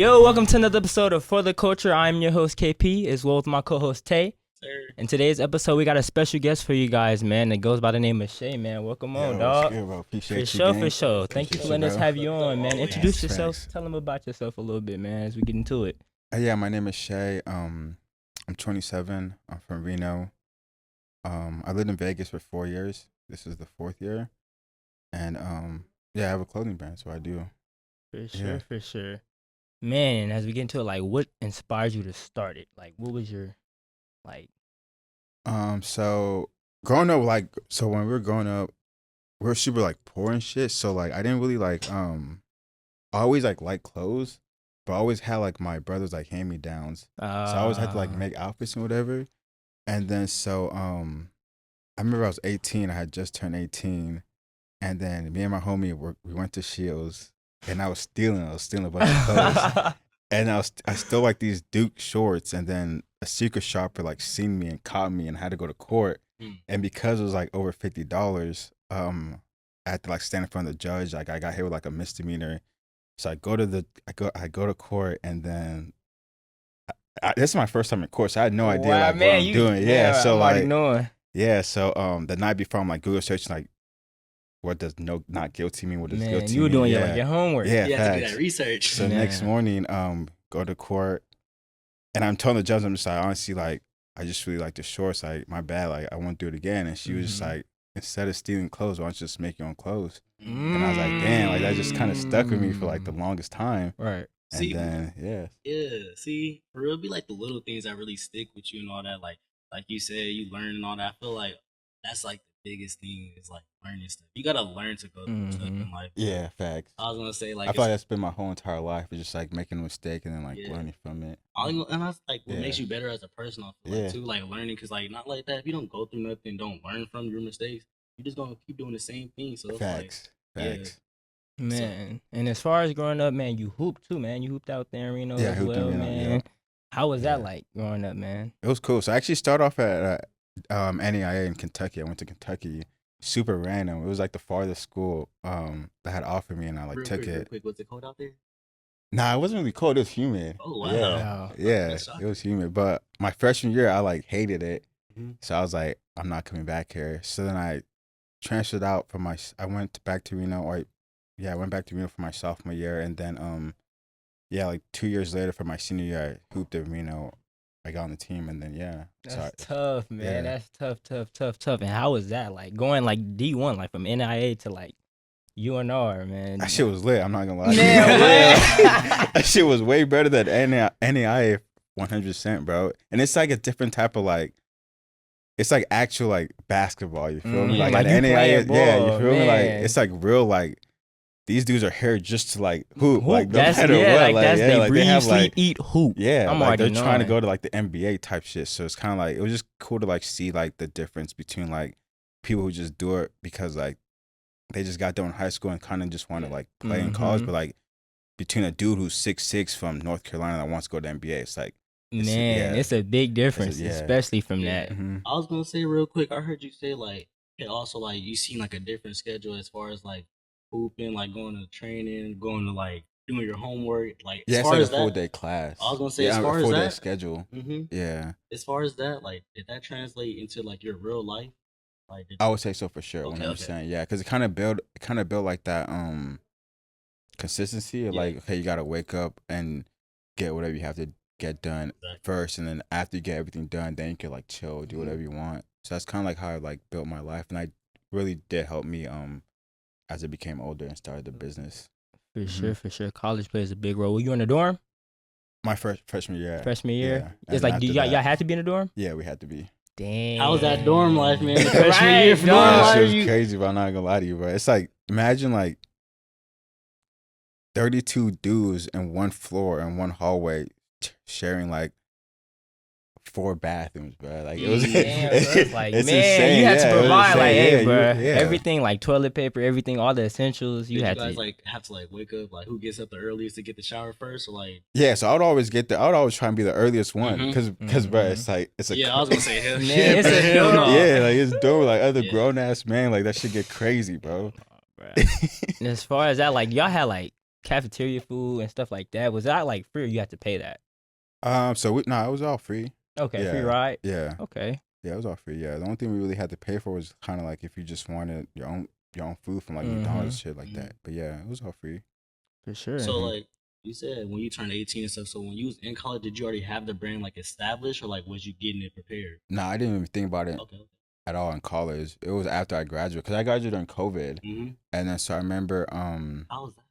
Yo, welcome to another episode of For the Culture. I'm your host KP, as well as my co-host Tay. Sir. In today's episode, we got a special guest for you guys, man. That goes by the name of Shay, man. Welcome on, dog. Good, bro. Appreciate For you, sure, gang. for sure. Thank you for letting us have you on, man. Introduce Facts, yourself. facts. Tell them about yourself a little bit, man, as we get into it. Yeah, my name is Shay. I'm 27. I'm from Reno. I lived in Vegas for 4 years. This is the 4th year. And yeah, I have a clothing brand, so I do. For sure, Yeah. for sure. Man, as we get into it, like, what inspired you to start it? Like, what was your, like... So growing up, when we were growing up, we were super like poor and shit. So like, I didn't really I always like clothes, but I always had like my brother's like hand me downs. So I always had to like make outfits and whatever. And then I remember I was 18. I had just turned 18, and then me and my homie we went to Shields, and I was stealing a bunch of clothes. And I stole like these Duke shorts, and then a secret shopper like seen me and caught me and had to go to court. And because it was like over $50, I had to like stand in front of the judge. Like I got hit with like a misdemeanor. So I go to court, and then this is my first time in court, so I had no idea Wow, like man, what I'm doing. Yeah, so I'm already like knowing. yeah, so the night before I'm like Google searching like what does not guilty mean? What does Man, guilty you were mean? doing Yeah. your homework. Yeah, You have to do facts. that research. So next Man. morning, go to court, and I'm telling the judge, I'm just like, honestly, like, I just really like the shorts. Like, my bad, like, I won't do it again. And she was just like, instead of stealing clothes, why don't you just make your own clothes? And I was like, damn, like, that just kind of stuck with me for like the longest time. Right. And See, then, yeah. Yeah, see, for real, be like the little things that really stick with you and all that. Like you said, you learn and all that. I feel like that's like the biggest thing is like learning stuff. You gotta learn to go through stuff in life. Yeah, facts. I was gonna say like I feel like that's been my whole entire life, is just like making a mistake and then like Yeah. learning from it. and that's like what Yeah. makes you better as a person. I feel like Yeah. too, like learning, cause like not like that. If you don't go through nothing, don't learn from your mistakes, you're just gonna keep doing the same thing. So it's Facts. yeah. Facts. Man, and as far as growing up, man, you hooped too, man. You hooped out there in Reno Yeah, as hooped in well, Reno, man. yeah. How was that Yeah. like growing up, man? It was cool. So I actually started off at NAIA in Kentucky. I went to Kentucky. Super random. It was like the farthest school that had offered me, and I like Real took quick, real it. quick, what's it cold out there? Nah, it wasn't really cold. It was humid. Oh wow. Yeah, Wow. yeah, That's shocking. it was humid. But my freshman year, I like hated it. Mhm. So I was like, I'm not coming back here. So then I transferred out from I went back to Reno. I went back to Reno for my sophomore year, and then like 2 years later for my senior year, I hooped in Reno. I got on the team, and then That's tough, man. yeah. That's tough. And how was that like going like D1, like from NIA to like UNR, man? That shit was lit. I'm not gonna lie. to you. Man, what? That shit was way better than NAIA 100%, bro. And it's like a different type of like, it's like actual like basketball. You feel me? Like like at you NAIA, playing yeah, ball, you feel me? Like man. it's like real like. These dudes are here just to like hoop, like no That's matter yeah, what. like that's they like, breathe, have sleep, like eat, hoop. yeah, I'm like they're already trying to knowing. go to like the NBA type shit. So it's kind of like it was just cool to like see like the difference between like people who just do it because like they just got done in high school and kind of just want to like play in college, Mhm. but like between a dude who's 6'6" from North Carolina that wants to go to the NBA, it's like Man, it's a big difference, yeah. especially from Yeah. that. mhm. I was gonna say real quick. I heard you say like it also like you seen like a different schedule as far as like hooping, like going to training, going to like doing your homework. Like Yeah, as it's far like a as full that, day class. I was gonna say yeah, as far a as full day that, schedule. hmm Yeah, as far as that, like did that translate into like your real life? Like I would say so for sure, Okay, 100%. Yeah, because it kind of built like that consistency of Yeah. like, okay, you gotta wake up and get whatever you have to get done Exactly. first, and then after you get everything done, then you can like chill, do whatever you want. So that's kind of like how I like built my life, and I really did help me as I became older and started the business. For sure. College plays a big role. Were you in the dorm My freshman year. freshman year? Yeah. It's And like, after y'all that- had to be in the dorm? Yeah, we had to be. Damn. How was that dorm life, man? The freshman year for dog. dorm That life? shit was you- crazy, but I'm not gonna lie to you, bro. It's like imagine like 32 dudes in one floor and one hallway sharing like 4 bathrooms, bro. Like it was, Damn, so it's like, it's man, insane. you had Yeah, to it was provide, like, insane. hey, Yeah, bro, yeah. everything, like toilet paper, everything, all the essentials, you Did had you guys to. like have to like wake up like who gets up the earliest to get the shower first or like Yeah, so I would always get there. I would always try and be the earliest one Mhm. because bro, it's like it's a yeah, I was gonna say hell Man, yeah, it's bro, a hell dorm. no. yeah, like it's dope. Like other Yeah. grown ass man, like that shit get crazy, bro. Bruh. And as far as that, like, y'all had like cafeteria food and stuff like that, was that like free or you had to pay that? So it was all free. Okay, free Yeah, ride. yeah, Okay. yeah. It was all free. Yeah, the only thing we really had to pay for was kind of like if you just wanted your own food from like Mm-hmm. McDonald's shit like that. But yeah, it was all free. For sure. So Mhm. like you said, when you turned 18 and stuff. So when you was in college, did you already have the brand like established, or like was you getting it prepared? Nah, I didn't even think about it Okay. at all in college. It was after I graduated because I graduated during COVID, Mm-hmm. and then so I remember How was that?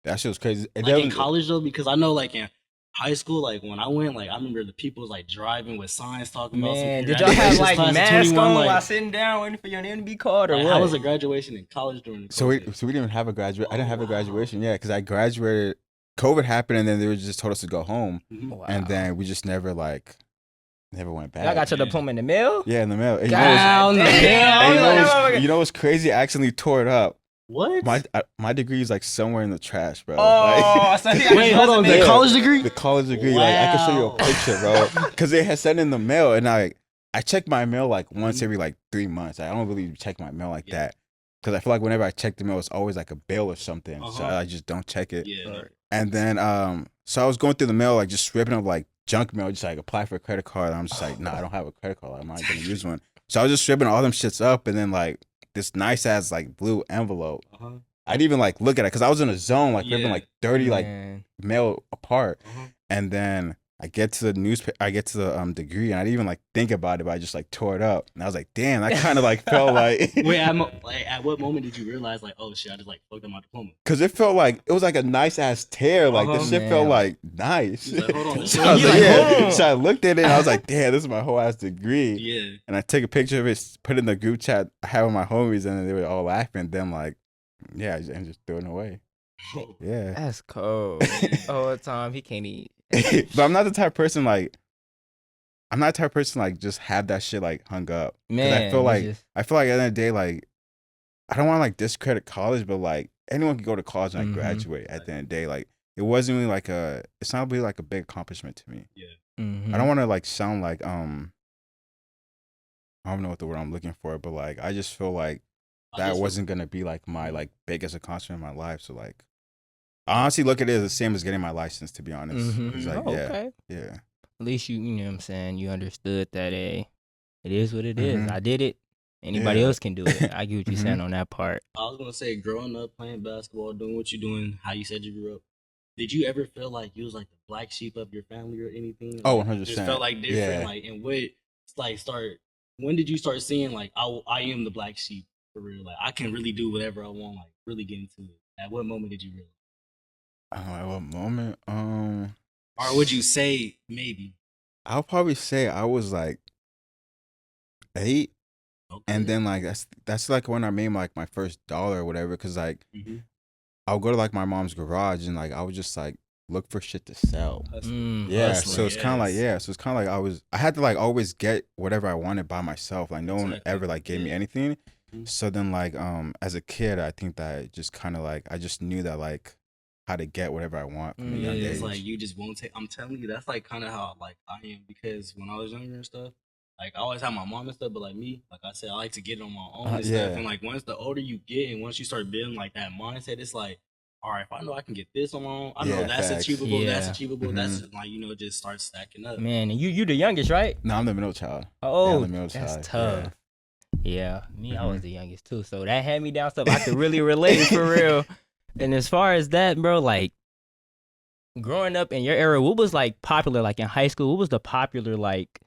that shit was crazy. And Like that in was college though, because I know like in high school, like when I went, like I remember the people was like driving with signs talking about some Man, did y'all have congratulations like class of masks 21. on while Like, sitting down waiting for your name to be called or like what? how was the graduation in college during the COVID? so we didn't even have a graduate. I didn't Oh, have a wow. graduation. Yeah, because I graduated. COVID happened, and then they just told us to go home, Mhm. Wow. and then we just never went back. Y'all got your Yeah. diploma in the mail? Yeah, in the mail. And God and damn. you know what's crazy? I accidentally tore it up. What? My degree is like somewhere in the trash, bro. Oh, so he got Wait, his hold on. The resume. Yeah. college degree? The college degree, like I can show you a Wow. picture, bro, because they had sent in the mail, and I check my mail like once Mhm. every like 3 months. I don't really check my mail like Yeah. that because I feel like whenever I check the mail, it's always like a bill or something, so Uh-huh. I just don't check it. Yeah. Sorry. And then so I was going through the mail, like just ripping up like junk mail, just like apply for a credit card. I'm just like, nah, I don't have a credit card. I'm not gonna use one. So I was just stripping all them shits up, and then like this nice ass like blue envelope. Uh-huh. I didn't even like look at it because I was in a zone, like ripping Yeah. like 30 like Man. mail apart. Uh-huh. And then I get to the newspaper, I get to the degree, and I didn't even like think about it, but I just like tore it up, and I was like, damn, that kind of like felt like Wait, at what moment did you realize like, oh shit, I just like fucked up my diploma? because it felt like it was like a nice ass tear, like this shit felt Man. like nice. He's like, hold on, So I was You like, like, yeah. hold on. So I looked at it, and I was like, damn, this is my whole ass degree. Yeah. And I took a picture of it, put it in the group chat I have with my homies, and they were all laughing. Then like, yeah, and just throwing it away. Yeah. That's cold. All the time. He can't eat. But I'm not the type of person like I'm not the type of person like just have that shit like hung up. 'Cause Man, I feel it's like just- at the end of the day, like I don't want to like discredit college, but like anyone can go to college and like, Mhm. graduate at the end of the day. Like it wasn't really like it's not really like a big accomplishment to me. Mhm. I don't want to like sound like I don't know what the word I'm looking for, but like I just feel like that wasn't gonna be like my like biggest accomplishment in my life. So like I honestly look at it as the same as getting my license, to be honest. Mhm. It's like Oh, yeah, okay. yeah. At least you know what I'm saying, you understood that it is what it is. Mhm. I did it. Anybody Yeah. else can do it. I get what you're saying on that part. I was gonna say, growing up playing basketball, doing what you're doing, how you said you grew up. Did you ever feel like you was like the black sheep of your family or anything? Oh, Like, 100%. Just felt like different. Yeah. Like, and what like start? When did you start seeing like I am the black sheep for real? Like I can really do whatever I want. Like really get into it. At what moment did you realize? At what moment? Or would you say maybe? I'll probably say I was like 8, Okay. and then like that's like when I made like my first dollar or whatever. Cause like Mhm. I'll go to like my mom's garage and like I would just like look for shit to sell. Yeah, Hustling, so it's kind of like yes. so it's kind of like I had to like always get whatever I wanted by myself. Like no one Exactly. ever like gave me Yeah. anything. Mhm. So then like as a kid, I think that just kind of like I just knew that like how to get whatever I want from a Yeah, young it's age. like you just won't take. I'm telling you, that's like kind of how like I am because when I was younger and stuff, like I always had my mom and stuff, but like me, like I said, I like to get it on my own and yeah. stuff. And like once the older you get, and once you start building like that mindset, it's like, all right, if I know I can get this on my own, I know Yeah, that's facts. achievable. That's Yeah. achievable. Mhm. That's just, like just starts stacking up. Man, and you the youngest, right? No, I'm the middle child. Oh, I'm the middle that's child, tough. Yeah, me, I was Mhm. the youngest too. So that hand me down stuff, I could really relate for real. And as far as that, bro, like growing up in your era, what was like popular, like in high school? What was the popular like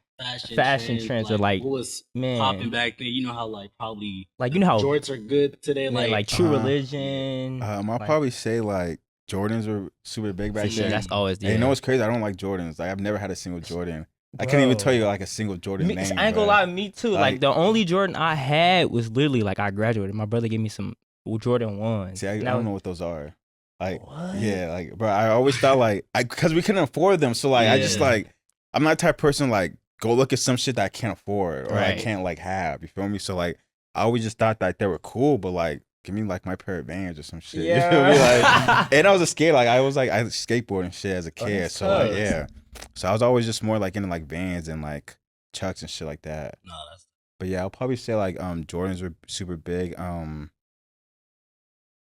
fashion trends or like what was man, popping back then? You know how like probably like you know how jorts are good today. man, like True Uh-huh. Religion. I'll like, probably say like Jordans were super big back for sure, then. that's always the And you know what's crazy? I don't like Jordans. Like I've never had a single Jordan. I can't even tell Bro. you like a single Jordan Me, name. I ain't gonna bro. lie, me too. Like, Like- the only Jordan I had was literally like I graduated. My brother gave me some Jordan 1s. See, I And don't know what those are. Like, What? yeah, like, bro, I always thought like, because we couldn't afford them. So like, I just Yeah. like, I'm not the type of person like go look at some shit that I can't afford or I Right. can't like have. You feel me? So like, I always just thought that they were cool, but like, give me like my pair of Vans or some shit. You feel me? Like, and I was a skate. Like I skateboard and shit as a kid. that's So like, tough. yeah. So I was always just more like into like Vans and like Chucks and shit like that. No, that's But yeah, I'll probably say like Jordans were super big.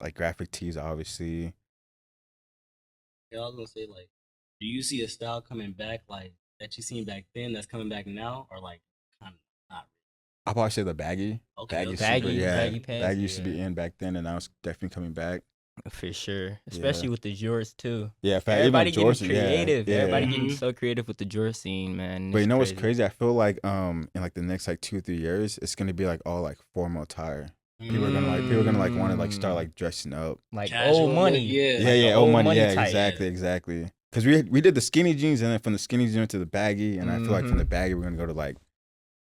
Like graphic tees, obviously. I was gonna say like, do you see a style coming back like that you seen back then that's coming back now, or like kind of not? I'll probably say the baggy. Okay, Baggy, okay. super, yeah. baggy pants. Baggy used to be in back then, and now it's definitely coming back. For sure, especially with the jorts too. Yeah, in fact, Everybody even getting Jordan, creative. yeah. Everybody Mhm. getting so creative with the jort scene, man. But you It's know what's crazy? I feel like in like the next like 2-3 years, it's gonna be like all like formal attire. People are gonna like want to like start like dressing up. like Casual old look, money. yeah. Yeah, Like yeah, the old money, yeah, type. exactly. Because we did the skinny jeans, and then from the skinny jeans to the baggy, and I feel like from the Mhm. baggy we're gonna go to like,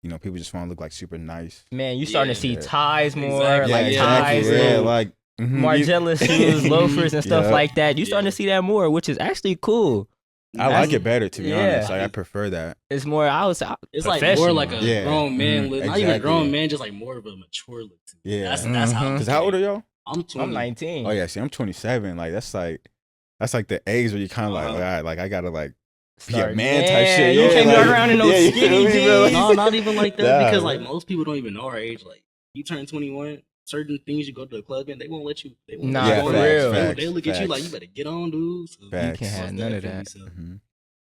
you know, people just want to look like super nice. Man, you starting to see Yeah. ties more, Exactly. like Yeah, ties, yeah, little like Margiela shoes, loafers, and stuff Yup. like that. You starting Yeah. to see that more, which is actually cool. I like it better, to be Yeah. honest. Like I prefer that. It's more. It's like more like a professional. Yeah. grown man look. Not even a Exactly. grown man, just like more of a mature look. To me. Yeah. That's how. Mhm. Cause how old are y'all? I'm 20. I'm 19. Oh yeah, see, I'm 27. Like that's like the age where you kind of like, all right, like I gotta like be a Start- man type shit. You Yeah, can't like, go around in no you skinny feel me, bro? jeans. No, not even like that. Nah, Because bro. like most people don't even know our age. Like you turn 21, certain things you go to the club and they won't let you. They won't Nah, let you Yeah, go for in. real. They look at you like you facts. better get on, dude. So, Facts. You can't have none of that. So, Mhm.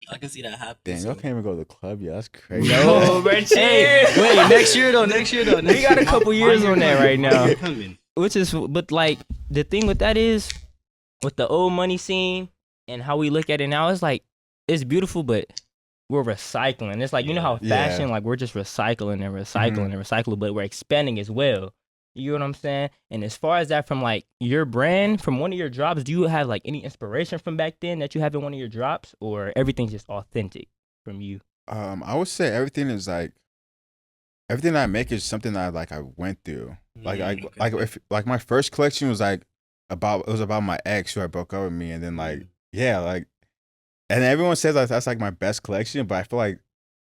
I can see that happen. Damn, so. y'all can't even go to the club yet. That's crazy. No, bro, Hey, chill. wait, next year though. We got a couple years on that right now. Coming. Which is, but like the thing with that is, with the old money scene and how we look at it now, it's like it's beautiful, but we're recycling. It's like you know how Yeah. fashion, like we're just recycling and recycling and recycling, but we're expanding as well. You know what I'm saying? And as far as that, from like your brand, from one of your drops, do you have like any inspiration from back then that you have in one of your drops, or everything's just authentic from you? I would say everything is like everything I make is something that I went through. Like Okay. like if like my first collection was like about my ex who I broke up with me, and then like yeah, like, and everyone says that's like my best collection, but I feel like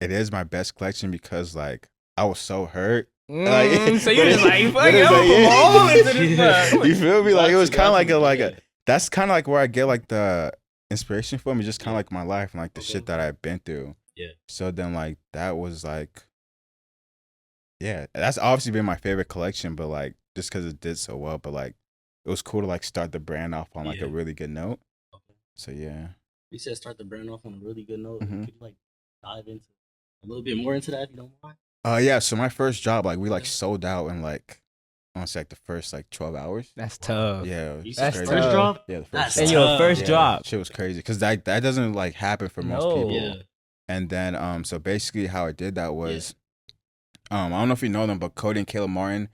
it is my best collection because like I was so hurt. Like, So you just like, fuck but it, it's I'm like, gonna put yeah. my all into this stuff. You feel me? Like it was kind of Gotcha, like yeah. that's kind of like where I get like the inspiration from. It's just kind of Yeah. like my life and like the Okay. shit that I've been through. Yeah. So then like that was like, yeah, that's obviously been my favorite collection, but like just because it did so well, but like it was cool to like start the brand off on like Yeah. a really good note. Okay. So yeah. You said start the brand off on a really good note. Mhm. Could you like dive into a little bit more into that if you don't mind? Yeah, so my first job, like we like Yeah. sold out in like I want to say like the first like 12 hours. That's tough. Yeah, You it's said That's crazy. first tough. drop? Yeah, the first That's drop. And your tough. first Yeah, drop. shit was crazy because that doesn't like happen for most No. people. Yeah. And then so basically how I did that was I don't know if you know them, but Cody and Caleb Martin,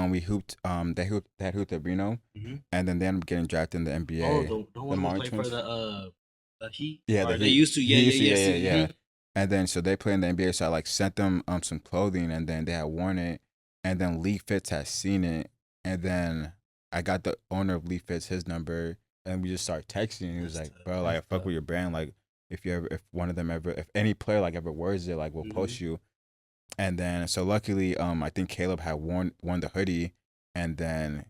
we hooped they hooped at Reno, Mhm. and then they ended up getting drafted in the NBA. Oh, the one who Martin play for twins. the Heat? Yeah, Or the they Heat. used to. He used to, Yeah. yeah. Mhm. And then so they play in the NBA, so I like sent them some clothing, and then they had worn it, and then Lee Fitz had seen it, and then I got the owner of Lee Fitz his number, and we just started texting. And he was That's like, tough. "Bro, like I That's fuck tough. with your brand. Like if one of them ever, if any player like ever wears it, like we'll post you." And then so luckily, I think Caleb had worn the hoodie, and then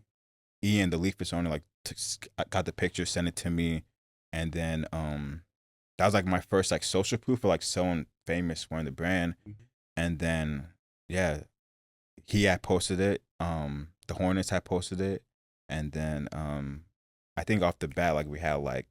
Ian, the Lee Fitz owner, like got the picture, sent it to me, and then that was like my first like social proof for like someone famous wearing the brand. And then yeah, he had posted it. The Hornets had posted it, and then I think off the bat like we had like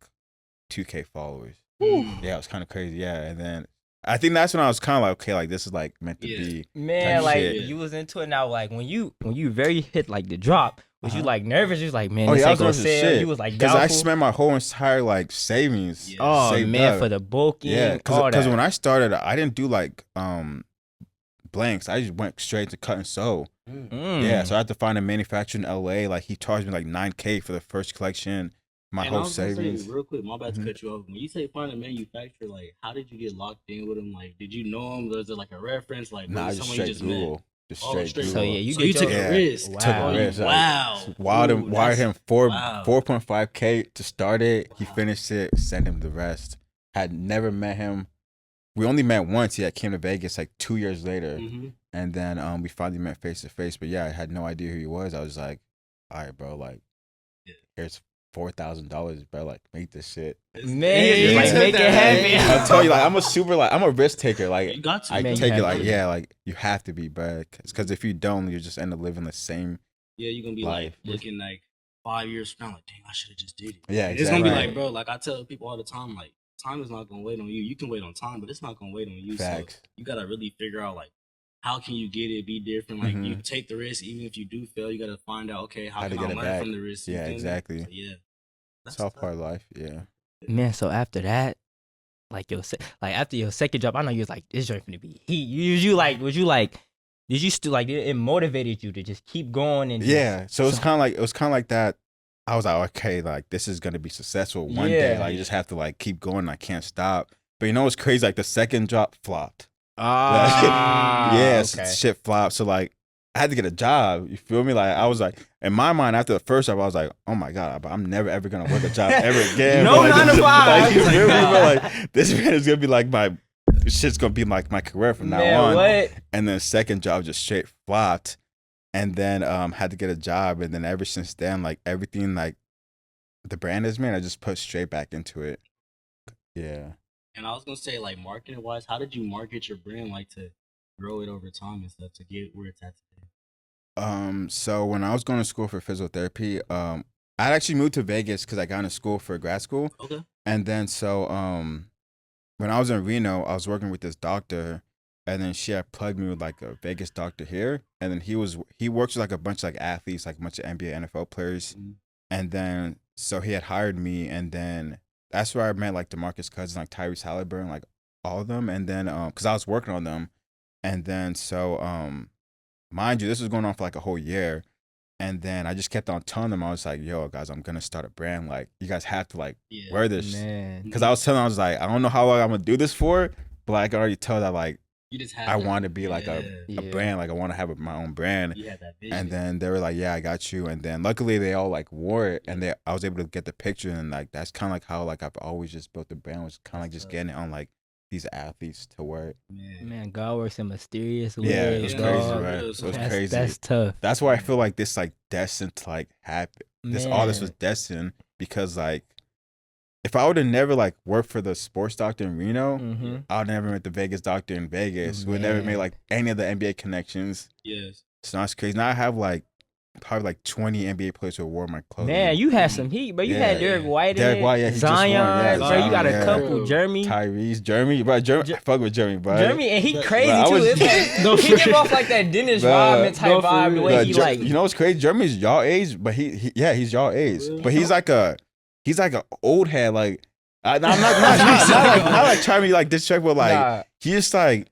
2K followers. Yeah, it was kind of crazy. Yeah, and then I think that's when I was kind of like, okay, like this is like meant to Yeah. be. Man, type like shit. you was into it now. Like when you very hit like the drop, was you like nervous? You was like, man, Oh this yeah, I ain't was gonna nervous as sell. shit. You was like because I doubtful. spent my whole entire like savings. Yeah. Oh saved man, up. for the bulking. Yeah, all because that. when I started, I didn't do like blanks. I just went straight to cut and sew. Yeah, so I had to find a manufacturer in LA. Like he charged me like $9K for the first collection. My And I whole was gonna say, savings. real quick, my bad to Mhm. cut you off. When you say find a manufacturer, like how did you get locked in with him? Like, did you know him? Was it like a reference? Like, Nah, was it just someone you straight just Google. met? Just Oh, straight straight Google. So yeah, you So get you took your, a risk. Wow. Took a risk. Wow. Wired Ooh, him, wired that's- him four wow. 4.5K to start it. He Wow. finished it. Sent him the rest. Had never met him. We only met once. He came to Vegas like 2 years later, Mhm. and then we finally met face to face. But yeah, I had no idea who he was. I was like, all right, bro, like Yeah. here's $4,000, bro. Like make this shit. Man, he was Yeah, like, you make took it that. happen. I tell you, like I'm a risk taker. Like You got to. I Man, you take have it like to. yeah, like you have to be, bro. Because if you don't, you just end up living the same. Yeah, you're gonna be life. like looking like 5 years from now, like, dang, I should have just did it. Yeah, And it's gonna be exactly. like, bro, like I tell people all the time, like time is not gonna wait on you. You can wait on time, but it's not gonna wait on you. Facts. So you gotta really figure out like how can you get it, be different. Like you Mhm. take the risk, even if you do fail, you gotta find out, okay, how How to can I get it learn back. from the risk? You Yeah, feel me? exactly. So, yeah, It's all part of life. Yeah. Man, so after that, like after your second job, I know you was like, this joint finna be heat. Was you like, did you still like it motivated you to just keep going and Yeah. So it's kind of like that. I was like, okay, like this is gonna be successful one day. Yeah. Like you just have to like keep going. I can't stop. But you know what's crazy? Like the second drop flopped. okay. Shit flopped. So like I had to get a job. You feel me? Like I was like, in my mind, after the first job, I was like, oh my god, I'm never ever gonna work a job ever again. No But, like, 9 to 5. Like, you Oh my feel me? God. But, like this man is gonna be like my shit's gonna be like my career from now on. What? And then second job just straight flopped. And then had to get a job. And then ever since then, like everything like the brand is made, I just put straight back into it. Yeah. And I was gonna say, like marketing wise, how did you market your brand like to grow it over time and stuff to get where it's at today? So when I was going to school for physical therapy, I actually moved to Vegas because I got into school for grad school. Okay. And then so when I was in Reno, I was working with this doctor, and then she had plugged me with like a Vegas doctor here, and then he works with like a bunch of like athletes, like a bunch of NBA, NFL players, and then so he had hired me, and then that's where I met like DeMarcus Cousins, like Tyrese Halliburton, like all of them, and then because I was working on them, and then so mind you, this was going on for like a whole year. And then I just kept on telling them, I was like, yo, guys, I'm going to start a brand. Like, you guys have to, like, wear this. Man. Because I was telling them, I was like, I don't know how long I'm going to do this for, but I can already tell that, like, You just have I that- want to be, like, a Yeah. brand. Like, I want to have my own brand. You had that vision. And then they were like, yeah, I got you. And then luckily they all, like, wore it. And I was able to get the picture. And, like, that's kind of, like, how, like, I've always just built the brand. Was kind of like just getting it on, like, these athletes to wear it. Man, God works in mysterious ways. Yeah, it was crazy, dog. right? It was crazy. That's tough. That's why I feel like this like destined to like happen. All this was destined because like if I would have never like worked for the sports doctor in Reno, Mm-hmm. I would never met the Vegas doctor in Vegas. We would never made like any of the NBA connections. Yes. So that's crazy. Now I have like probably like 20 NBA players who wore my clothing. Man, you had some heat, bro. You had Derek White in Derek it. White, yeah, he just won, Zion, yeah, bro. You got a Zion, couple. yeah. Jeremy. Tyrese, Jeremy, bro. I fuck with Jeremy, bro. Jeremy, and he crazy I too. was- It's like, he give off like that Dennis Rodman type vibe. The way he like, you know what's crazy? Jeremy's y'all age, but he's y'all age, but he's like a old head. Like I'm not like trying to be like disrespectful. Like nah. he just like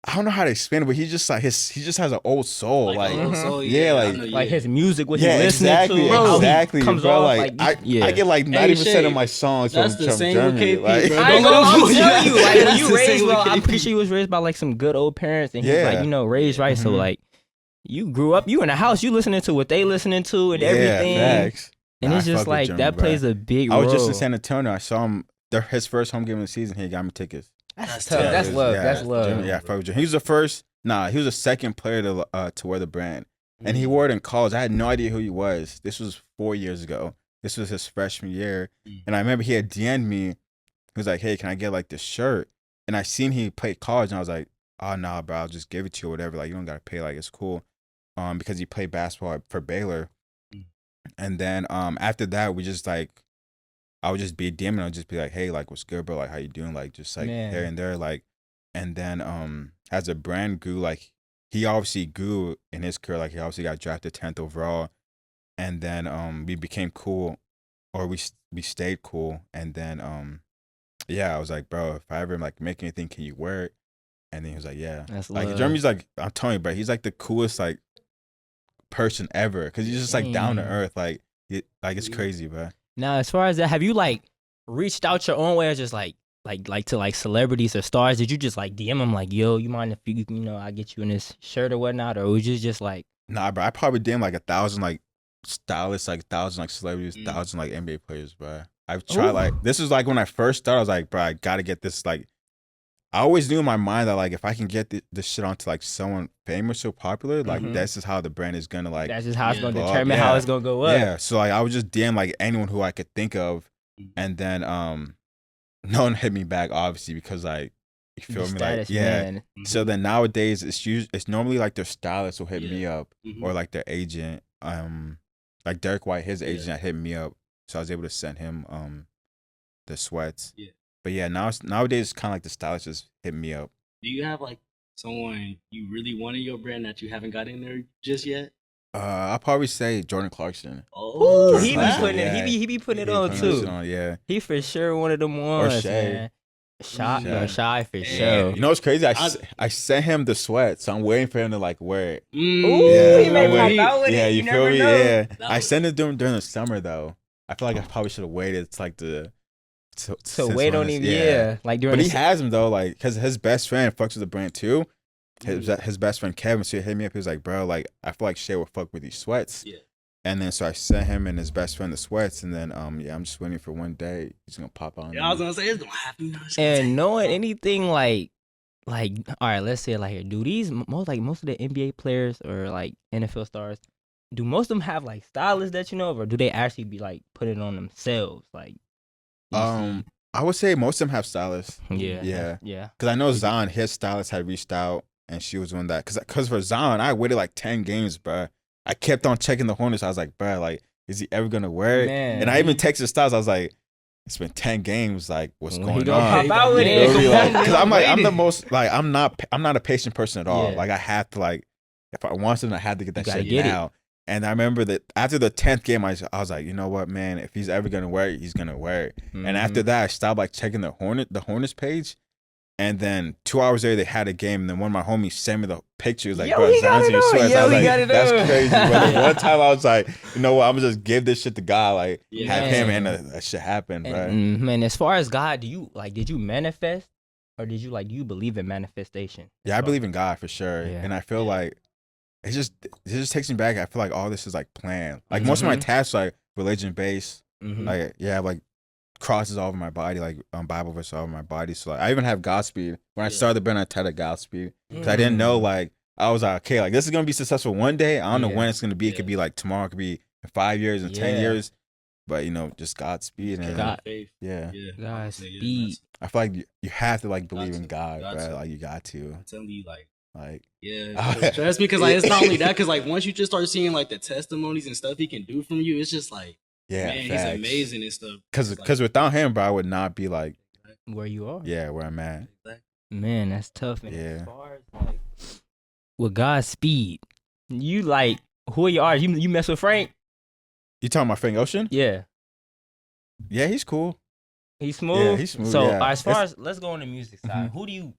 I don't know how to explain it, but he just like he just has an old soul. Like, old soul, yeah, I like- know, Like his music, what he yeah, listening exactly, to, how exactly, he comes bro. off. Like I get like 90% Shay, of my songs that's from the same with Jeremy. KP, Like, bro. I ain't Don't gonna let him I'm fool you. telling you, like when That's you the raised, same bro, with I'm KP. pretty sure you was raised by like some good old parents, and he's Yeah. like, raised right. So Mhm. like, you grew up, you in the house, you listening to what they listening to and everything, facts. and Nah, it's I just fuck with like Jeremy, that bro. plays a big I role. was just in San Antonio. I saw him. His first home game of the season. He got me tickets. That's tough. tough. That's it was- love. yeah, That's love. Jeremy, yeah, I fuck with Jeremy. He was the first. Nah, he was the second player to wear the brand, and he wore it in college. I had no idea who he was. This was 4 years ago. This was his freshman year, and I remember he had DM'd me. He was like, "Hey, can I get like this shirt?" And I seen he played college, and I was like, "Oh nah, bro, I'll just give it to you or whatever. Like you don't gotta pay. Like it's cool." Because he played basketball for Baylor, and then after that we just like. I would just be DMing. I'd just be like, "Hey, like, what's good, bro? Like, how you doing? Like, just like Man. here and there, like." And then as the brand grew, like he obviously grew in his career. Like he obviously got drafted 10th overall, and then we became cool, or we stayed cool. And then yeah, I was like, "Bro, if I ever like make anything, can you wear it?" And then he was like, "Yeah." That's Like love. Jeremy's like, I'm telling you, bro, he's like the coolest like person ever, because he's just like down to Dang. earth. Like it's crazy, bro. Now, as far as that, have you like reached out your own way, or just like to like celebrities or stars? Did you just like DM them like, "Yo, you mind if I get you in this shirt or whatnot?" Or was you just like, Nah, bro, I probably did like 1,000 like stylists, like 1,000 like celebrities, 1,000 like NBA players, bro. I've tried Ooh. like this is like when I first started. I was like, bro, I gotta get this. Like, I always knew in my mind that like if I can get this shit onto like someone famous or popular, like Mhm. this is how the brand is gonna like. that's just how it's Yeah. gonna Blow up, determine how yeah. it's gonna go up? Yeah, so like I would just DM like anyone who I could think of, and then no one hit me back obviously because like you The feel me, like status, yeah. man. So then nowadays it's normally like their stylist will hit me up Mhm. or like their agent. like Derek White, his Yeah. agent hit me up, so I was able to send him the sweats. Yeah. But yeah, nowadays kind of like the stylists just hit me up. Do you have like someone you really want in your brand that you haven't got in there just yet? I'll probably say Jordan Clarkson. Oh, Ooh, he be Clarkson, putting it. yeah. He be putting it He on putting that shit too. on, yeah. He for sure one of them ones, Shay. man. Shy, Shay. yo, Shy for Yeah. sure. You know what's crazy? I sent him the sweat, so I'm waiting for him to like wear it. Ooh, Yeah, he may I'm pop waiting. out with Yeah, it. you You feel never me? know. Yeah, That I was- sent it during the summer though. I feel like I probably should have waited. It's like to wait on him, yeah. Like during But he the has him though, like, cause his best friend fucks with the brand too. Mm. His best friend Kevin, so he hit me up. He was like, "Bro, like, I feel like Shay will fuck with these sweats." Yeah. And then so I sent him and his best friend the sweats, and then yeah, I'm just waiting for one day he's gonna pop on. Yeah, I was gonna say it's gonna happen. It's gonna and take- knowing anything like all right, let's say it like here. Do these most of the NBA players or like NFL stars, do most of them have like stylists that you know of, or do they actually be like putting it on themselves? Like, you I would say most of them have stylists. see, yeah. yeah. Cause I know Zion, his stylist had reached out, and she was doing that. Cause for Zion, I waited like 10 games, bro. I kept on checking the Hornets. I was like, bro, like, is he ever gonna wear it? Man. And I even texted Styles. I was like, it's been 10 games. Like, what's When going he gonna on? pop out with Yeah, it? Really, like, come on, cause I'm like, I'm the waiting. most like, I'm not a patient person at all. Yeah. Like, I have to like, if I want something, I have to get that gotta shit get it. now. And I remember that after the 10th game, I was like, you know what, man? If he's ever gonna wear it, he's gonna wear it. And after that, I stopped like checking the Hornets page. And then 2 hours later, they had a game. And then one of my homies sent me the picture. He was like, Yo, bro, he got Zion's it in your on. sweats. Yo, I was he like, got it that's on. crazy. But then one time I was like, you know what? I'm gonna just give this shit to God. Like, Yeah. have him, Man. and that shit happened, bro. And as far as God, did you manifest, or do you believe in manifestation? Yeah, I believe in God for sure. Yeah. And I feel like it just takes me back. I feel like all this is like planned. Like most of my Mhm. tasks like religion based. Mhm. Like yeah, I have like crosses all over my body, like Bible verses all over my body. So like, I even have Godspeed. When I Yeah. started the brand, I titled Godspeed because I didn't know like I was like, okay, like this is gonna be successful one day. I don't know Yeah. when it's gonna be. It could Yeah. be like tomorrow. It could be in 5 years and 10 Yeah. years. But you know, just Godspeed and God- faith. yeah. Yeah. Godspeed. I feel like you have to like believe in to. God, Got bro. to. Like you got to. I'm telling you, like, Like yeah, 'cause trust me, because like it's not only that, because like once you just start seeing like the testimonies and stuff he can do from you, it's just like, yeah, man, facts. he's amazing and stuff. Cause It's like, without him, bro, I would not be like Where you are? yeah where I'm at. Man, that's tough. And Yeah. as far as like with Godspeed, you like who are you are? You mess with Frank? You talking about Frank Ocean? Yeah. Yeah, he's cool. He's smooth. he's smooth, So yeah. as far as let's go on the music side. Mhm. Who do you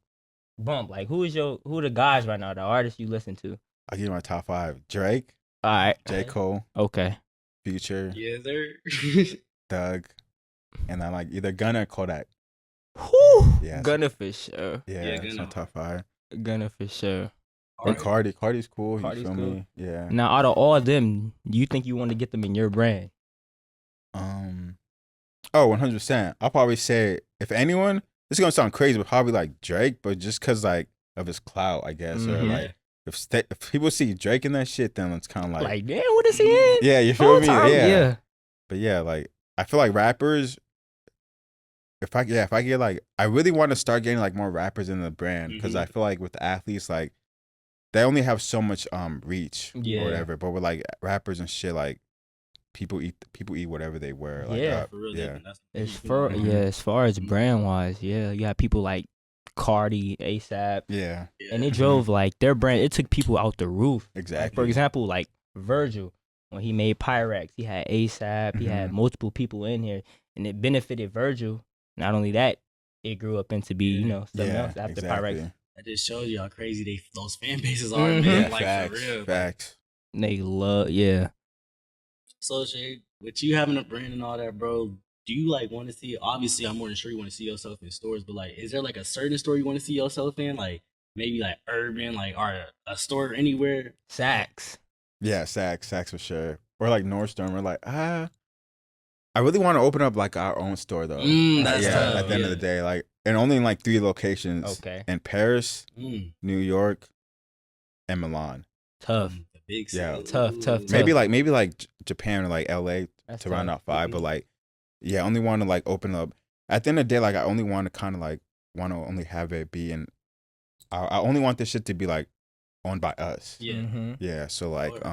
bump? Like who are the guys right now, the artists you listen to? I'll give you my top 5. Drake, All right. J. Cole, Okay. Future, Yeah, there. Doug, and I like either Gunna or Kodak. Whew. Yeah, Gunna for sure. Yeah, Yeah, it's my Gunna. top 5. Gunna for sure. And Cardi's cool. Cardi's You feel cool. me? Yeah. Now out of all of them, do you think you want to get them in your brand? Oh, 100%. I'll probably say if anyone, this is gonna sound crazy, but probably like Drake, but just cause like of his clout, I guess, or Mhm. like if people see Drake in that shit, then it's kind of Like, damn, what is he in? yeah, you feel Whole me? time? Yeah. But yeah, like I feel like rappers. If I get like, I really want to start getting like more rappers in the brand because I feel like with the athletes, like they only have so much reach Yeah. or whatever. But with like rappers and shit, like people eat whatever they wear. Like, Yeah. For real, yeah. As far as brand wise, yeah, you got people like Cardi, ASAP, Yeah, and it drove like their brand. It took people out the roof. Like, exactly. for example, like Virgil, when he made Pyrex, he had ASAP, he had multiple people in here, and it benefited Virgil. Not only that, it grew up into be something else after Pyrex. That just shows you how crazy those fan bases are, Mhm. man. Yeah, Like facts, for real. facts. They love, yeah. So Shay, with you having a brand and all that, bro, do you like want to see? Obviously, I'm more than sure you want to see yourself in stores, but like, is there like a certain store you want to see yourself in? Like maybe like urban, like or a store anywhere? Saks. Yeah, Saks for sure. Or like Nordstrom. Or like I really want to open up like our own store though. That's yeah, tough, at the end of the day, like, and only in like 3 locations. Okay. In Paris, Mm. New York, and Milan. Tough. The big Yeah. city. Tough. Ooh. Maybe like Japan or like LA That's to round tough. out 5, but like yeah, I only want to like open up. At the end of the day, like I only want to kind of like want to only have it be in. I only want this shit to be like owned by us. Yeah. Mm-hmm. Yeah, so like Or-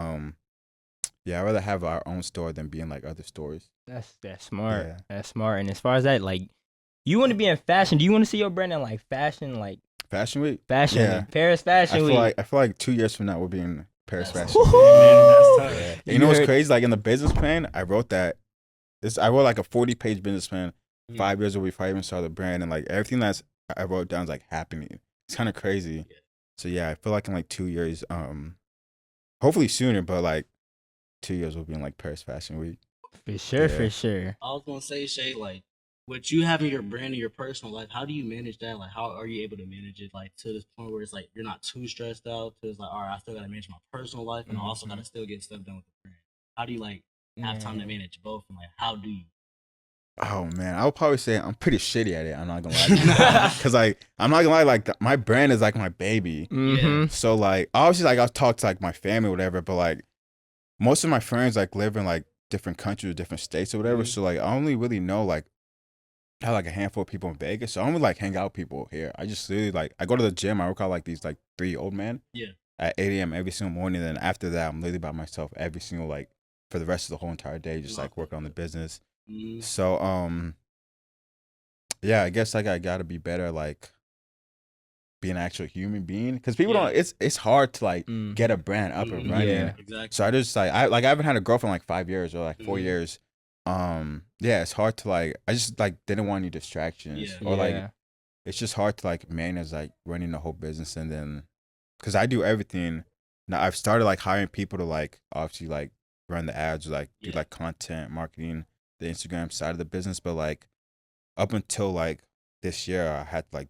Yeah, I'd rather have our own store than be in like other stores. That's smart. Yeah. That's smart. And as far as that, like, you want to be in fashion. Do you want to see your brand in like fashion, Fashion Week. fashion Yeah. week, Paris Fashion Week? I feel like 2 years from now we'll be in Paris That's Fashion tough, Week. man. That's tough. Yeah. You You know what's heard- crazy? Like in the business plan, I wrote that. I wrote like a 40-page business plan. Mhm. 5 years before I even started the brand, and like everything I wrote down is like happening. It's kind of crazy. Yeah. So yeah, I feel like in like 2 years, hopefully sooner, but like 2 years will be in like Paris Fashion Week. For sure, Yeah. for sure. I was gonna say, Shay, like, what you having your brand in your personal life, how do you manage that? Like, how are you able to manage it, like, to this point where it's like you're not too stressed out? To it's like, all right, I still gotta manage my personal life, and I also gotta still get stuff done with the brand. How do you like have time to Man. manage both, and like, how do you? Oh man, I would probably say I'm pretty shitty at it. I'm not gonna lie, because like I'm not gonna lie, like my brand is like my baby. Mm-hmm. So like obviously like I'll talk to like my family or whatever, but like most of my friends like live in like different countries, different states or whatever. Mhm. So like I only really know like I have like a handful of people in Vegas. So I only like hang out with people here. I just really like I go to the gym. I work out like these like 3 old men. Yeah. At 8 a.m. every single morning. Then after that, I'm literally by myself every single like for the rest of the whole entire day, just like working on the business. Mhm. So yeah, I guess like I gotta be better like be an actual human being because people Yeah. don't. It's hard to like Mhm. get a brand up and Mhm. running. Yeah. Exactly. So I just I haven't had a girlfriend like 5 years or like 4 years. Mhm. Yeah, it's hard to like I just like didn't want any distractions Yeah. or like Yeah. it's just hard to like manage like running the whole business and then because I do everything. Now I've started like hiring people to like obviously like run the ads, like do Yeah. like content marketing, the Instagram side of the business, but like up until like this year, I had to like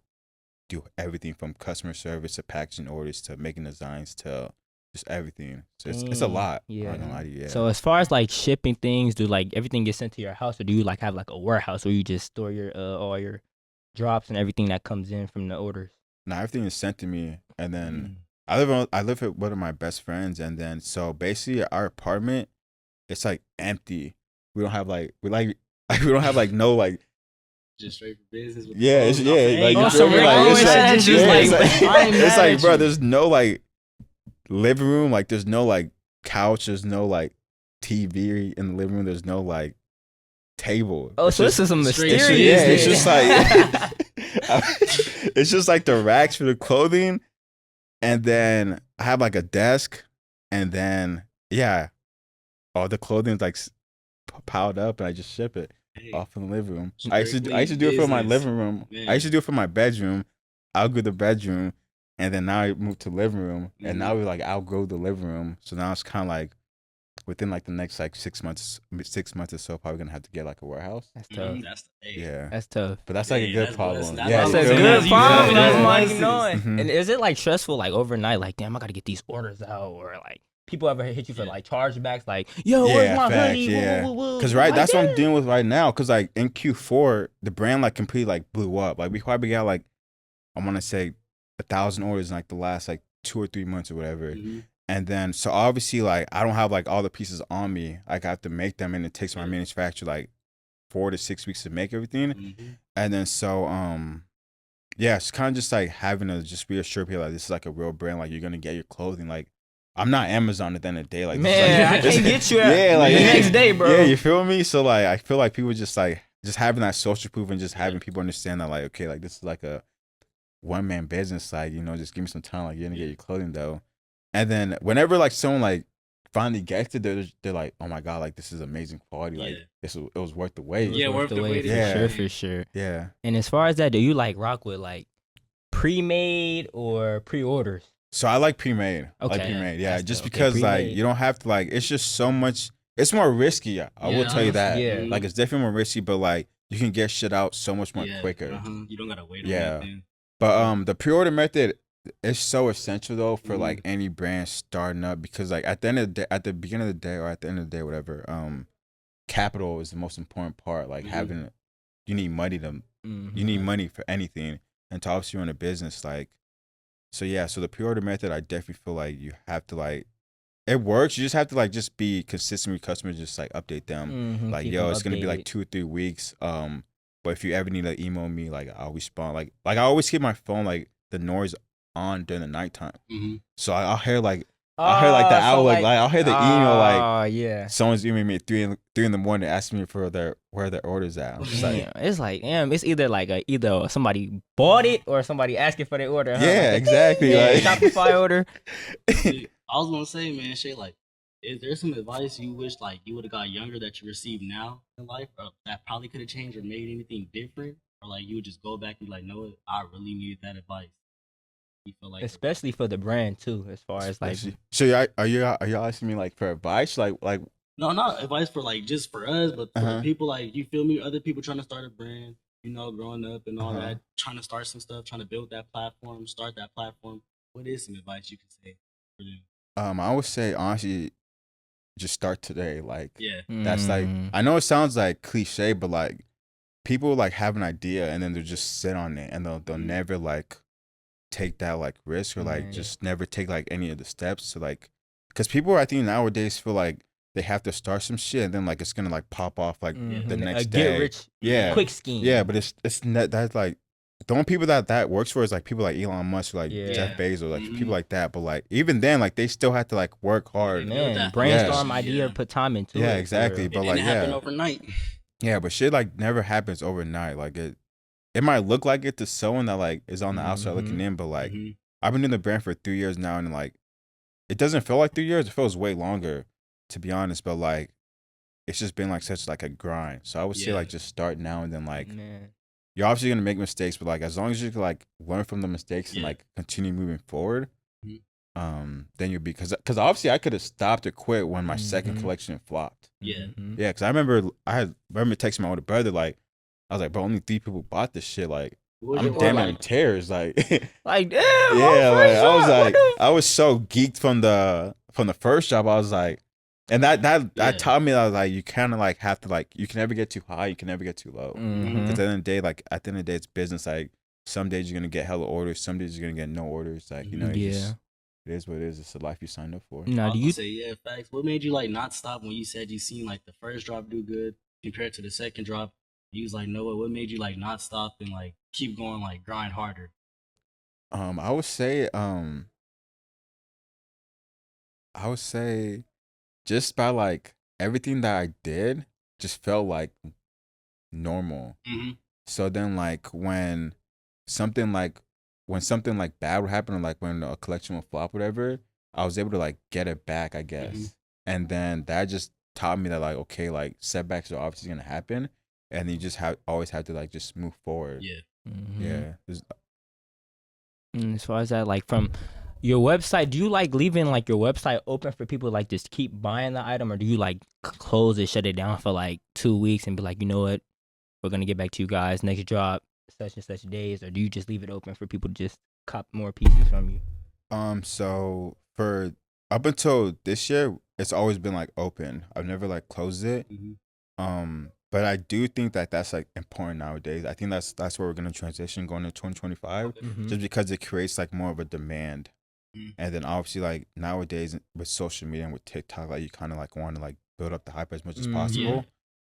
do everything from customer service to packaging orders to making designs to just everything. So it's a Dang. lot. I'm Yeah. not gonna lie to you. Yeah. So as far as like shipping things, do like everything get sent to your house, or do you like have like a warehouse where you just store your all your drops and everything that comes in from the orders? Now everything is sent to me, and then Mhm. I live with one of my best friends, and then so basically our apartment, it's like empty. We don't have like we don't have like no like Just straight for business. With yeah, it's, the yeah, phones. like Hey, you Oh, feel so me? we're Like always it's like, at you, yeah, like, it's like, I ain't it's mad like at bro, you. there's no like living room, like there's no like couch, there's no like TV in the living room, there's no like table. Oh, It's so just, this is some straight- mysterious. yeah, it's shit. just like it's just like the racks for the clothing, and then I have like a desk, and then yeah, all the clothing's like piled up, and I just ship it Hey, off in the living room. Strictly I used to do it for my business. living room. Man. I used to do it for my bedroom. Outgrew the bedroom, and then now I moved to living room, and now we like outgrow the living room. So now it's kind of like within like the next like 6 months, 6 months or so, probably gonna have to get like a warehouse. That's tough. Mhm. That's hey. Yeah, That's tough. but that's like a Hey, good that's problem. blessing. Yeah, That's you That's a feel me? good you problem. feel me? That's Yeah. money Blessings. knowing. Mhm. And is it like stressful like overnight? Like, damn, I gotta get these orders out, or like people ever hit you for Yeah. like chargebacks? Like, yo, where's my facts, hoodie? Woo, yeah. woo, woo, woo. Cause right, Like, that's what I'm damn. dealing with right now. Cause like in Q4, the brand like completely like blew up. Like we probably got like I want to say 1,000 orders in like the last like 2 or 3 months or whatever. Mhm. And then so obviously like I don't have like all the pieces on me. Like I have to make them, and it takes my Yeah. manufacturer like 4 to 6 weeks to make everything. Mhm. And then so yeah, it's kind of just like having to just reassure people like this is like a real brand. Like you're gonna get your clothing. Like I'm not Amazon at the end of the day. Like this is, Man, like, I this- can't get you yeah, like the next day, bro. Yeah, you feel me? So like I feel like people just like just having that social proof and just having people understand that like okay, like this is like a one man business. Like just give me some time. Like you're gonna get your clothing though. And then whenever like someone like finally gets it, they're like, oh my god, like this is amazing quality. Like Yeah. it was worth the wait. Yeah, worth the wait. Yeah. For sure, for sure. Yeah. And as far as that, do you like rock with like pre-made or pre-orders? So I like pre-made. I like Okay. pre-made. Yeah, That's just dope. Okay, because like pre-made. you don't have to like. It's just so much. It's more risky. I will Yeah, tell you that. yeah. Like it's definitely more risky, but like you can get shit out so much more Yeah, quicker. You don't gotta wait Yeah. on nothing. But the pre-order method is so essential though for like any brand starting up because like at the end of the day, at the beginning of the day or at the end of the day, whatever, capital is the most important part. Like having, you need money to, you need money for anything, and to obviously run a business. Like, so yeah, so the pre-order method, I definitely feel like you have to like, it works. You just have to like just be consistent with customers, just like update them. Like, Keep yo, them it's gonna be like updated. 2 or 3 weeks. But if you ever need to email me, like I'll respond. Like I always keep my phone like the noise on during the nighttime. Mhm. So I'll hear like I heard like the Oh, hour, so like I heard the email like oh yeah. someone's emailing me at 3 in the morning asking me for where their orders at. I'm just like, Damn, it's like damn. It's either like either somebody bought it or somebody asking for their order. Huh? yeah, Like a exactly. yeah, Like Shopify order. Dude, I was gonna say, man, Shay, like, is there some advice you wish like you would have got younger that you receive now in life, or that probably could have changed or made anything different, or like you would just go back and be like, no, I really needed that advice. You feel like, Especially for the brand too, as far as like so are you asking me like for advice? Like no, not advice for like just for us, but for the people like, you feel me, other people trying to start a brand, you know, growing up and all that, trying to start some stuff, trying to build that platform, start that platform. What is some advice you can say for them? I would say honestly, just start today. Like Yeah. that's like I know it sounds like cliche, but like people like have an idea and then they'll just sit on it and they'll never like take that like risk or like just never take like any of the steps to like, because people I think nowadays feel like they have to start some shit and then like it's gonna like pop off like the next day. Get rich yeah quick scheme. Yeah, but it's not that's like the only people that works for is like people like Elon Musk or like Jeff Bezos, like people like that. But like even then, like they still have to like work hard. Man, brainstorm idea, put time into it. Yeah, exactly. But like it happened overnight. Yeah, but shit like never happens overnight. Like it might look like it to someone that like is on the outside looking in, but like I've been in the brand for 3 years now, and like it doesn't feel like 3 years. It feels way longer, to be honest. But like it's just been like such like a grind. So I would say like just start now and then like you're obviously gonna make mistakes, but like as long as you can like learn from the mistakes and like continue moving forward, then you'll be because obviously I could have stopped or quit when my second collection flopped. Yeah, because I remember texting my older brother like I was like, bro, only 3 people bought this shit. Like I'm damn near in tears. Like like damn. Yeah, like I was like I was so geeked from the first job. I was like, and that taught me that I was like you kind of like have to like you can never get too high, you can never get too low. Because at the end of the day, like at the end of the day, it's business. Like some days you're gonna get hella orders, some days you're gonna get no orders. Like you know, it is what it is. It's the life you signed up for. Now, do you say facts? What made you like not stop when you said you seen like the first drop do good compared to the second drop? You was like, no, what made you like not stop and like keep going, like grind harder? I would say just by like everything that I did just felt like normal. So then like when something like bad would happen or like when a collection would flop, whatever, I was able to like get it back, I guess. And then that just taught me that like, okay, like setbacks are obviously gonna happen, and you just always have to like just move forward. Yeah. As far as that, like from your website, do you like leaving like your website open for people to like just keep buying the item, or do you like close it, shut it down for like 2 weeks and be like, you know what, we're gonna get back to you guys next drop such and such days, or do you just leave it open for people to just cop more pieces from you? So for up until this year, it's always been like open. I've never like closed it. But I do think that that's like important nowadays. I think that's where we're gonna transition going into 2025, just because it creates like more of a demand. And then obviously like nowadays with social media and with TikTok, like you kind of like want to like build up the hype as much as possible.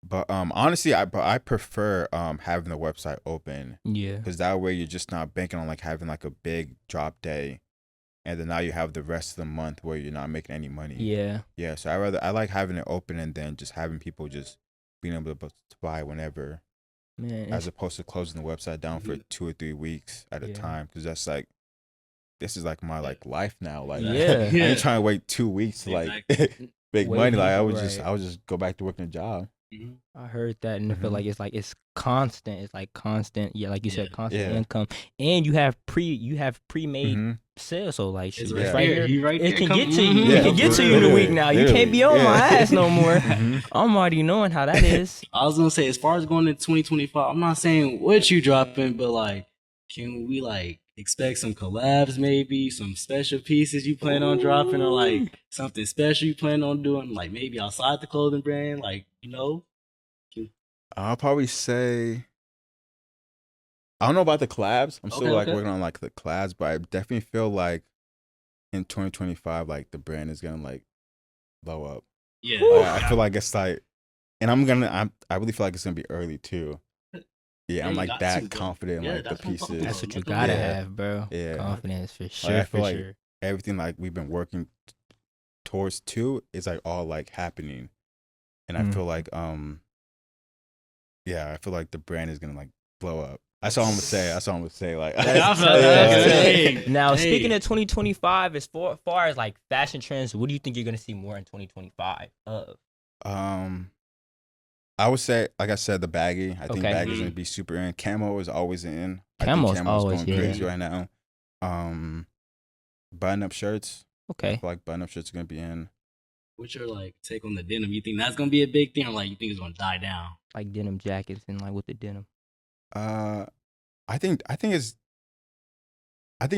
But honestly, I prefer having the website open. Yeah. Because that way you're just not banking on like having like a big drop day, and then now you have the rest of the month where you're not making any money. Yeah. Yeah. So I like having it open and then just having people just being able to buy whenever, as opposed to closing the website down for 2 or 3 weeks at a time. Because that's like, this is like my like life now. Like I ain't trying to wait 2 weeks to like make money. Like I would just go back to working a job. I heard that, and I feel like it's constant. It's like constant. Yeah, like you said, constant income, and you have pre-made sales. So like, it's right here. It can get to you. It can get to you in a week now. You can't be on my ass no more. I'm already knowing how that is. I was gonna say, as far as going into 2025, I'm not saying what you dropping, but like, can we like expect some collabs, maybe some special pieces you plan on dropping, or like something special you plan on doing, like maybe outside the clothing brand, like, you know? I'll probably say, I don't know about the collabs. I'm still like working on like the collabs, but I definitely feel like in 2025, like the brand is gonna like blow up. Yeah. I feel like it's like, and I really feel like it's gonna be early too. Yeah, I'm like that confident in like the pieces. That's what you gotta have, bro. Yeah, confidence for sure. Like, I feel like everything like we've been working towards 2 is like all like happening, and I feel like yeah, I feel like the brand is gonna like blow up. That's all I'm gonna say. That's all I'm gonna say. Like, That's Hey, now hey. speaking of 2025, as far as like fashion trends, what do you think you're gonna see more in 2025 of? I would say, like I said, the baggy. I think Okay. baggy's gonna be super in. Camo is always in. I think Camo's camo's always, going yeah. crazy right now. Button-up shirts. I Okay. feel like button-up shirts are gonna be in. What's your like take on the denim? You think that's gonna be a big thing, or like you think it's gonna die down? Like denim jackets and like with the denim. I think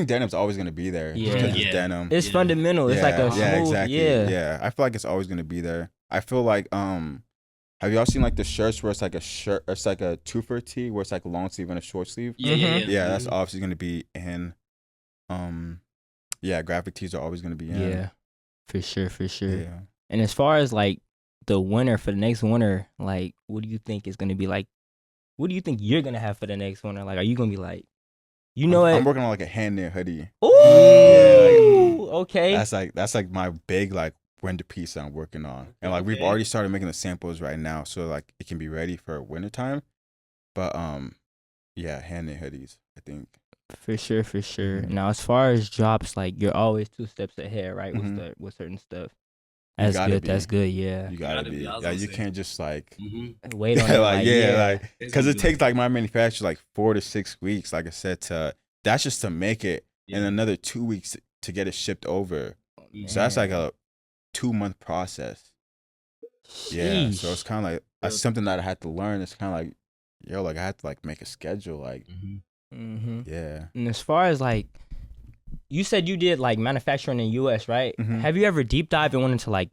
denim's always gonna be there. Yeah. Because it's Yeah. denim. It's fundamental. It's like a smooth, yeah, exactly. yeah. Yeah, I feel like it's always gonna be there. I feel like have y'all seen like the shirts where it's like a shirt, it's like a two-for tee where it's like a long sleeve and a short sleeve? Yeah, Yeah, that's obviously gonna be in. Yeah, graphic tees are always gonna be in. Yeah, for sure, for sure. Yeah. And as far as like the winter for the next winter, like what do you think is gonna be like? What do you think you're gonna have for the next winter? Like, are you gonna be like, you know I'm what? working on like a hand knit hoodie. Ooh, okay. That's like my big like winter piece that I'm working on, and like we've already started making the samples right now, so like it can be ready for wintertime. But yeah, hand knit hoodies, I think. For sure, for sure. Mhm. Now, as far as drops, like you're always 2 steps ahead, right? Mhm. With certain stuff. You That's gotta good. be. That's good. Yeah. You gotta be. I was Yeah, gonna you say. can't just like Wait on it. like yeah, like It's because gonna it be takes like my manufacturer like 4 to 6 weeks, like I said, to that's just to make it, and another 2 weeks to get it shipped over. So that's like a 2-month process. Yeah, so it's kind of like that's something that I had to learn. It's kind of like, yo, like I had to like make a schedule, like, yeah. And as far as like, you said you did like manufacturing in the U.S., right? Mhm. Have you ever deep dive and went into like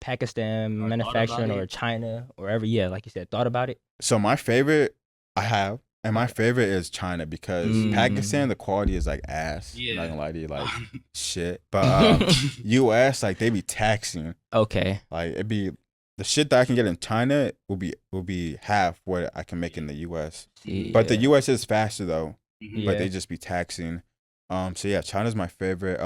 Pakistan Or thought manufacturing about or it? China or ever? Yeah, like you said, thought about it. So my favorite, I have, and my favorite is China because Pakistan, the quality is like ass. I'm not gonna lie to you, like shit. But U.S., like they be taxing. Okay. Like it'd be the shit that I can get in China will be half what I can make in the U.S. But the U.S. is faster though. But they just be taxing. So yeah, China's my favorite.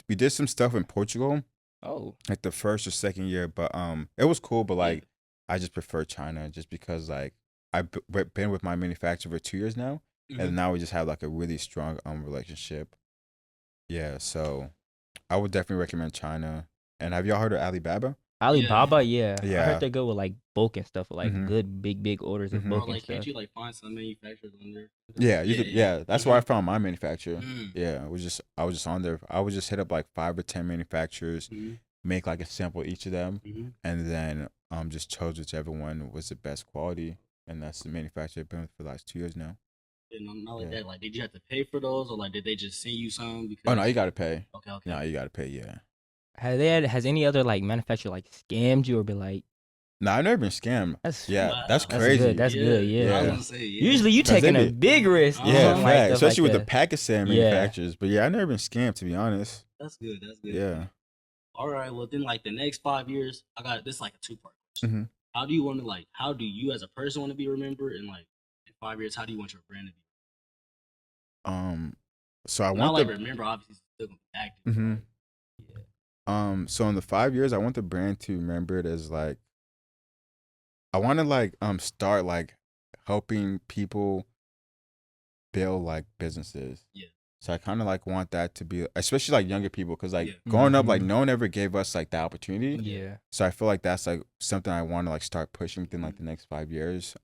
We did some stuff in Portugal. Oh. Like the first or second year, but it was cool. But like, I just prefer China just because like I've been with my manufacturer for 2 years now, and now we just have like a really strong relationship. Yeah, so I would definitely recommend China. And have y'all heard of Alibaba? Alibaba, yeah. I Yeah. heard they go with like bulk and stuff, with like Mhm. good big orders of Mhm. bulk Or and like, can't stuff. you like find some manufacturers on there? Yeah, you could. Yeah, that's where I found my manufacturer. Mm. Yeah, I was just on there. I would just hit up like 5 or 10 manufacturers, make like a sample each of them, and then just chose whichever one was the best quality, and that's the manufacturer I've been with for the last 2 years now. And not like that. Like, did you have to pay for those, or like did they just send you some? Because Oh no, you gotta pay. Okay. No, you gotta pay. Yeah. Has any other like manufacturer like scammed you or be like, No, I've never been scammed. that's Yeah, that's that's crazy. good. That's good. Yeah. I was Yeah. gonna say, Usually you 'Cause they taking a be- big risk. Yeah, Yeah, doing, fact. stuff Especially like with the that. Pakistan Yeah. manufacturers. But yeah, I've never been scammed to be honest. That's good. That's good. Yeah. All right. Well, then, like the next 5 years, I got this like a 2-part question. Mhm. How do you want to like? How do you as a person want to be remembered? And like in 5 years, how do you want your brand to be? So I Not want like the. remember, obviously, it's still gonna be active. Mhm. So in the 5 years, I want the brand to remember it as like I want to like start like helping people build like businesses. Yeah. So I kind of like want that to be, especially like younger people, because like Yeah. growing up, like no one ever gave us like the opportunity. Yeah. So I feel like that's like something I want to like start pushing within like the next 5 years.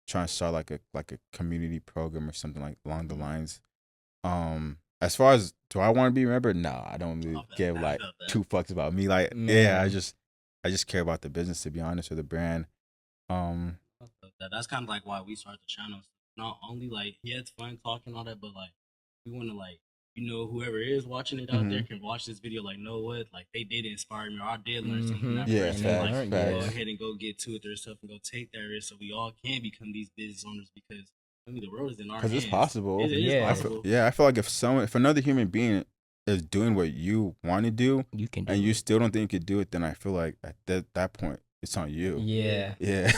Trying to start like a community program or something like along the lines. As far as do I want to be remembered? No, I don't really give like 2 fucks about me. Like yeah, I just care about the business to be honest, or the brand. That's kind of like why we started the channel. Not only like it's fun talking all that, but like we want to like whoever is watching it out there can watch this video. Like know what, like they did inspire me, or I did learn something from that Yeah, person. facts, Like facts. go ahead and go get to it themselves and go take that risk, so we all can become these business owners. Because I mean the world is in our hands. Because it's possible. It is possible. I feel like if another human being is doing what you want to do, You can do and you it. still don't think you could do it, then I feel like at that point it's on you. Yeah. Yeah.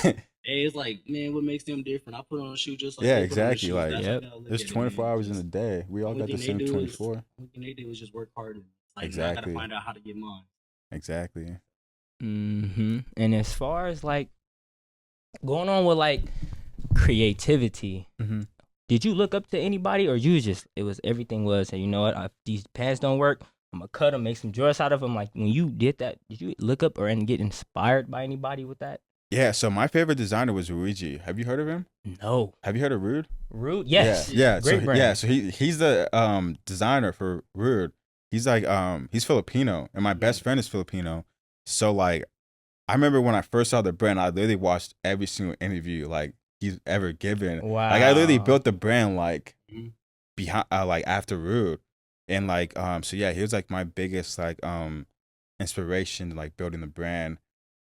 Hey, it's like, man, what makes them different? I put on a shoe just like Yeah, they put on a exactly. shoe. Like, That's Yep. how I look There's at it, 24 man. hours in Just- a day. We all only got the thing they same do is- 24. Only thing they do is just work hard. And like, Exactly. I gotta find out how to get mine. Exactly. And as far as like going on with like creativity, did you look up to anybody, or you just everything was, hey, you know what? If these pants don't work, I'm gonna cut them, make some drawers out of them. Like when you did that, did you look up and get inspired by anybody with that? Yeah. So my favorite designer was Luigi. Have you heard of him? No. Have you heard of Rude? Rude? Yes. Yeah. Great so brand. yeah. So he's the designer for Rude. He's like he's Filipino, and my best friend is Filipino. So like, I remember when I first saw the brand, I literally watched every single interview like he's ever given. Wow. Like I literally built the brand like behind like after Rude, and like so yeah, he was like my biggest like inspiration to like building the brand.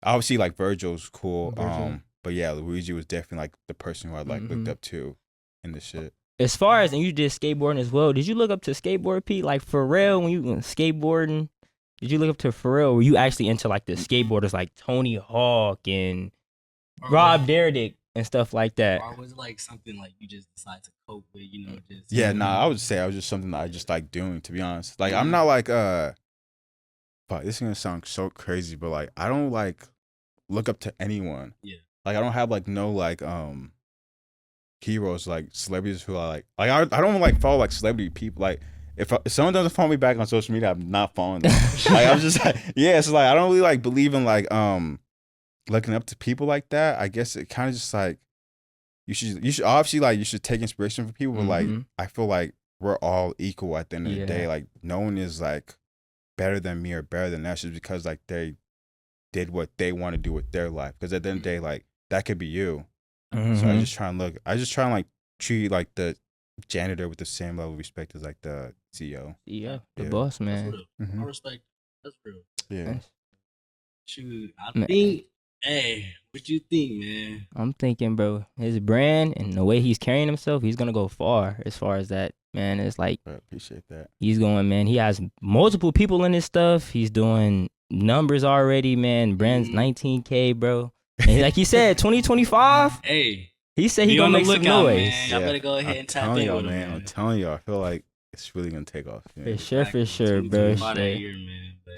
Obviously like Virgil's cool. Virgil. But yeah, Luigi was definitely like the person who I like looked up to in this shit. As far as, and you did skateboarding as well, did you look up to skateboard Pete? Like for real, when you went skateboarding, did you look up to Pharrell? Or were you actually into like the skateboarders like Tony Hawk and Rob Dyrdek and stuff like that? Or was it like something like you just decide to cope with, you know, just Yeah, I would say I was just something that I just like doing, to be honest. Like I'm not like but this is gonna sound so crazy, but like I don't like look up to anyone. Yeah. Like I don't have like no like heroes, like celebrities who I like I don't like follow like celebrity people. Like if someone doesn't follow me back on social media, I'm not following them. Like I'm just like, yeah, it's like I don't really like believe in like looking up to people like that. I guess it kind of just like you should obviously like you should take inspiration from people, but like I feel like we're all equal at the end of the day. Like no one is like better than me or better than us just because like they did what they want to do with their life. Because at the end of the day, like that could be you. So I just try and like treat like the janitor with the same level of respect as like the CEO. Yeah, the boss man. That's real. I respect. That's real. Yeah. Shoot, I think. Hey, what you think, man? I'm thinking, bro, his brand and the way he's carrying himself, he's gonna go far as that, man. It's like I appreciate that. He's going, man. He has multiple people in his stuff. He's doing numbers already, man. Brand's 19K, bro. And like he said, 2025. Hey, he said he gonna make some noise. Man. Y'all better go ahead and tap in with him, man. I'm telling y'all, I feel like it's really gonna take off. For sure, bro.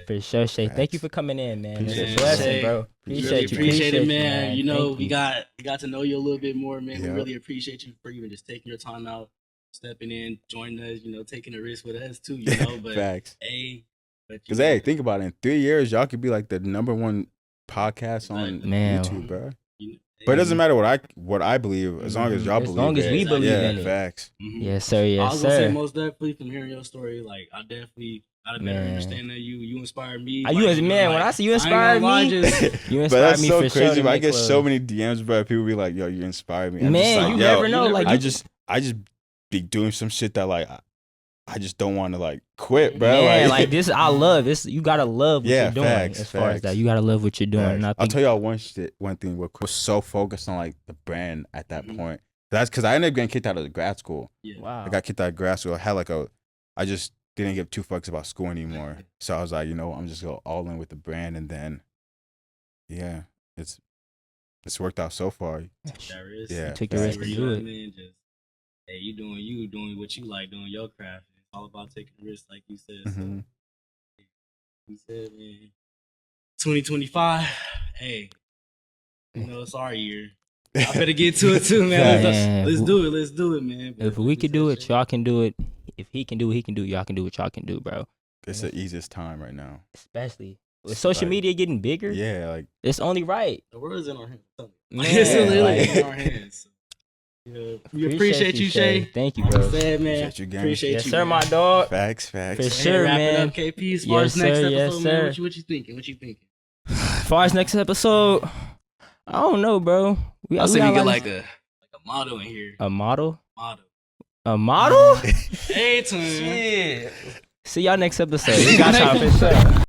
For sure, Shay. Facts. Thank you for coming in, man. Appreciate It's a blessing, bro. Appreciate it, man. You know, we got to know you a little bit more, man. Yep. We really appreciate you for even just taking your time out, stepping in, joining us, you know, taking a risk with us too, you know. But Facts. hey, because hey, think about it. In 3 years, y'all could be like the #1 podcast on YouTube, bro. But it doesn't matter what I believe, as long as y'all believe. As long as we believe in it. Facts. Yes, sir. I was gonna say most definitely from hearing your story, like I definitely got a better understanding of you. You inspired me. When I see you inspired me, you inspired but that's me so for crazy. sure. But I get so many DMs, bro. People be like, "Yo, you inspired me." Man, like, you never know. Like I just be doing some shit that like I just don't want to like quit, bro. Man, like this, I love this. You gotta love what you're doing. Facts, as far as that, you gotta love what you're doing. And I'll tell y'all one thing. Real quick. I was so focused on like the brand at that point. That's because I ended up getting kicked out of grad school. Yeah. Wow. I got kicked out of grad school. I had I just didn't give 2 fucks about school anymore. So I was like, you know, I'm just go all in with the brand, and then, yeah, it's worked out so far. Yeah, you took the risk to do it. Man, hey, you doing what you like, doing your craft. It's all about taking risks, like you said. So, you said, man, 2025. Hey, you know it's our year. I better get to it too, man. Let's do it, man. If we could do it, y'all can do it. If he can do what he can do, y'all can do what y'all can do, bro. It's the easiest time right now. Especially with social media getting bigger. Yeah, like it's only right. The world's in our hands. Man, it's literally in our hands. Yeah. We appreciate you, Shay. Thank you, bro. Appreciate you, gang. Appreciate yes, you, sir, man. My dog. Facts. For sure, wrap man. It up, KP. As far as next episode, man, what you thinking? As far as next episode, I don't know, bro. I was thinking get like a model in here. A model? A model? Hey, twin. Shit. See y'all next episode. We got y'all for sure.